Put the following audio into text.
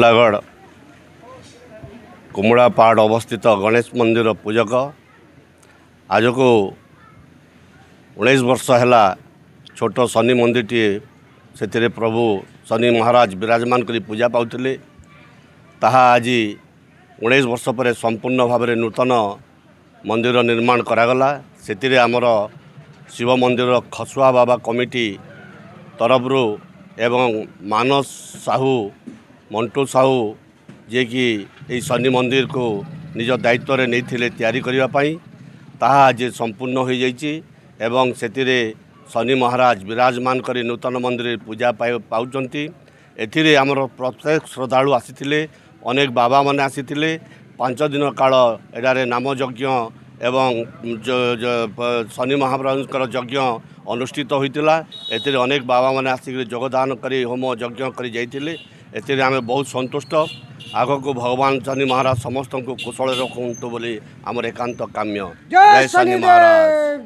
लागढ़ कुमुड़ा पहाड़ अवस्थित गणेश मंदिर पूजक आज को 19 वर्ष है छोट शनि मंदिर टी से प्रभु शनि महाराज विराजमान कर पूजा पाते ताहा आज 19 वर्ष पर संपूर्ण भाव में नूतन मंदिर निर्माण करागला से आमर शिव मंदिर खसुआ बाबा कमिटी तरफ एवं मानस साहू मंटू साहू जे कि यही शनि मंदिर को निज दायित्व रे नहीं तैयारी करने ताहा आज संपूर्ण हो जाइए एवं से शनि महाराज विराजमान कर नूतन मंदिर पूजा पाउंट एथिरे आमर प्रत्येक श्रद्धालु आसी अनेक बाबा माने आसी 5 दिन काल एडारे नाम यज्ञ एवं शनि महाप्रभुंकर यज्ञ अनुष्ठित होता एथिरे अनेक बाबा माने आसिक योगदान करी होम यज्ञ करी जाइथिले एथिरे आमे बहुत संतुष्ट आग को भगवान शनि महाराज समस्त को कुशल रखु बोली आमर एकांत काम्य। जय शनि महाराज।